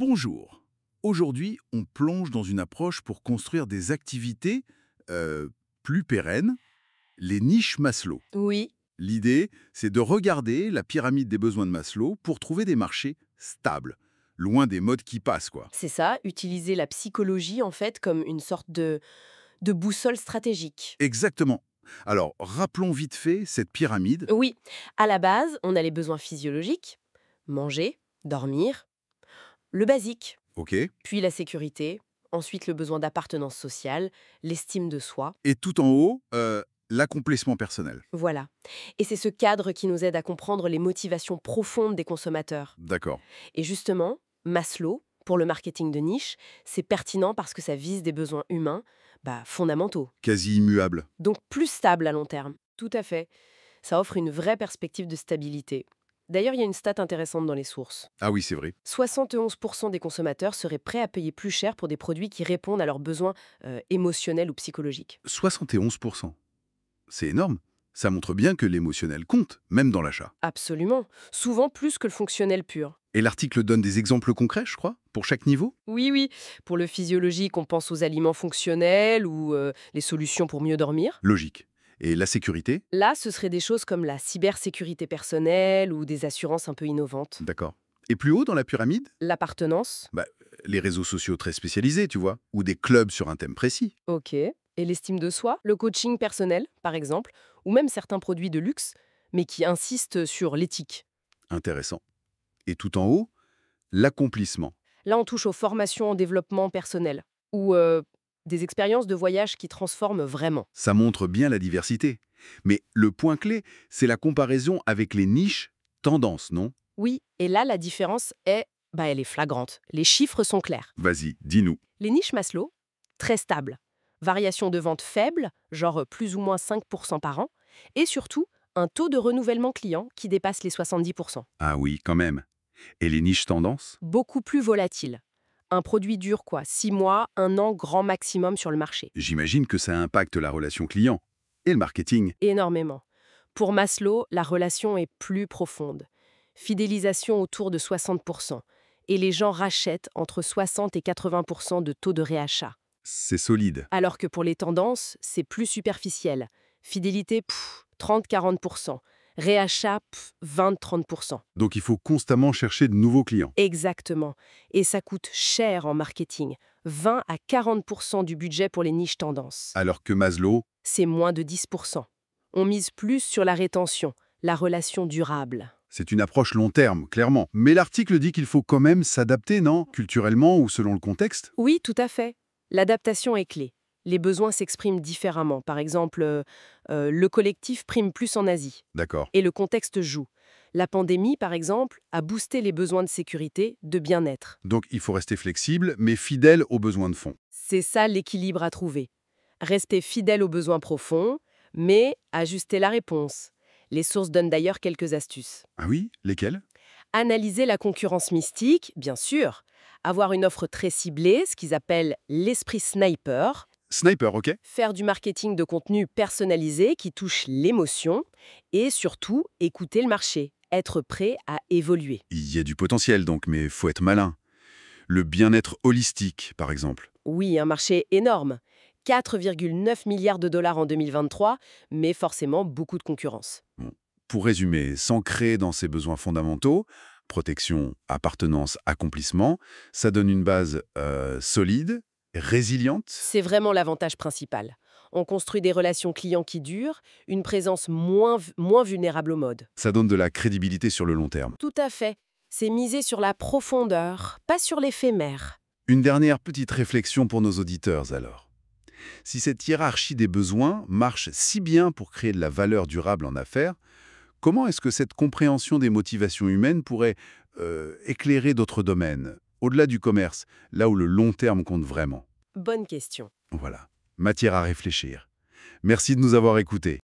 Bonjour. Aujourd'hui, on plonge dans une approche pour construire des activités plus pérennes, les niches Maslow. Oui, L'idée, c'est de regarder la pyramide des besoins de Maslow pour trouver des marchés stables, loin des modes qui passent, quoi. c'est ça, utiliser la psychologie en fait comme une sorte de boussole stratégique. Exactement. Alors, rappelons vite fait cette pyramide. Oui, à la base, on a les besoins physiologiques, manger, dormir, le basique, OK. puis la sécurité, ensuite le besoin d'appartenance sociale, l'estime de soi, Et tout en haut, l'accomplissement personnel. voilà. Et c'est ce cadre qui nous aide à comprendre les motivations profondes des consommateurs. D'accord. Et justement, Maslow, pour le marketing de niche, c'est pertinent parce que ça vise des besoins humains fondamentaux. Quasi immuable. Donc plus stable à long terme. Tout à fait. Ça offre une vraie perspective de stabilité. D'ailleurs, il y a une stat intéressante dans les sources. Ah oui, c'est vrai. 71% des consommateurs seraient prêts à payer plus cher pour des produits qui répondent à leurs besoins émotionnels ou psychologiques. 71%. C'est énorme. Ça montre bien que l'émotionnel compte, même dans l'achat. Absolument. Souvent plus que le fonctionnel pur. Et l'article donne des exemples concrets, je crois, pour chaque niveau? Oui, oui. Pour le physiologique, on pense aux aliments fonctionnels ou les solutions pour mieux dormir. Logique. Et la sécurité? Là, ce seraient des choses comme la cybersécurité personnelle ou des assurances un peu innovantes. D'accord. Et plus haut dans la pyramide? L'appartenance. Bah, les réseaux sociaux très spécialisés, tu vois, ou des clubs sur un thème précis. Ok. Et l'estime de soi, le coaching personnel, par exemple, ou même certains produits de luxe, mais qui insistent sur l'éthique. Intéressant. Et tout en haut, l'accomplissement. Là, on touche aux formations en développement personnel, ou des expériences de voyage qui transforment vraiment. Ça montre bien la diversité. Mais le point clé, c'est la comparaison avec les niches tendances, non? Oui, et là, la différence elle est flagrante. Les chiffres sont clairs. Vas-y, dis-nous. Les niches Maslow, très stables. Variation de vente faible, genre plus ou moins 5% par an, et surtout, un taux de renouvellement client qui dépasse les 70%. Ah oui, quand même. Et les niches tendances? Beaucoup plus volatile. Un produit dure 6 mois, 1 an grand maximum sur le marché. J'imagine que ça impacte la relation client. Et le marketing? Énormément. Pour Maslow, la relation est plus profonde. Fidélisation autour de 60%. Et les gens rachètent entre 60 et 80% de taux de réachat. C'est solide. Alors que pour les tendances, c'est plus superficiel. Fidélité, 30-40%. Réachat, 20-30%. Donc il faut constamment chercher de nouveaux clients. Exactement. Et ça coûte cher en marketing. 20 à 40% du budget pour les niches tendances. Alors que Maslow, C'est moins de 10%. On mise plus sur la rétention, la relation durable. c'est une approche long terme, clairement. Mais l'article dit qu'il faut quand même s'adapter, non? Culturellement ou selon le contexte? Oui, tout à fait. L'adaptation est clé. Les besoins s'expriment différemment. Par exemple, le collectif prime plus en Asie. D'accord. Et le contexte joue. La pandémie, par exemple, a boosté les besoins de sécurité, de bien-être. Donc il faut rester flexible, mais fidèle aux besoins de fond. C'est ça l'équilibre à trouver. Rester fidèle aux besoins profonds, mais ajuster la réponse. Les sources donnent d'ailleurs quelques astuces. Ah oui? Lesquels? Analyser la concurrence mystique, bien sûr. Avoir une offre très ciblée, ce qu'ils appellent l'esprit sniper. Sniper, ok? Faire du marketing de contenu personnalisé qui touche l'émotion. Et surtout, écouter le marché. Être prêt à évoluer. Il y a du potentiel donc, mais faut être malin. Le bien-être holistique, par exemple. Oui, un marché énorme. 4,9 milliards de dollars en 2023, mais forcément beaucoup de concurrence. Bon. Pour résumer, s'ancrer dans ses besoins fondamentaux, protection, appartenance, accomplissement, ça donne une base solide, résiliente. C'est vraiment l'avantage principal. On construit des relations clients qui durent, une présence moins vulnérable au mode. Ça donne de la crédibilité sur le long terme. Tout à fait. C'est miser sur la profondeur, pas sur l'éphémère. Une dernière petite réflexion pour nos auditeurs alors. Si cette hiérarchie des besoins marche si bien pour créer de la valeur durable en affaires, comment est-ce que cette compréhension des motivations humaines pourrait éclairer d'autres domaines, au-delà du commerce, là où le long terme compte vraiment? Bonne question. Voilà, matière à réfléchir. Merci de nous avoir écoutés.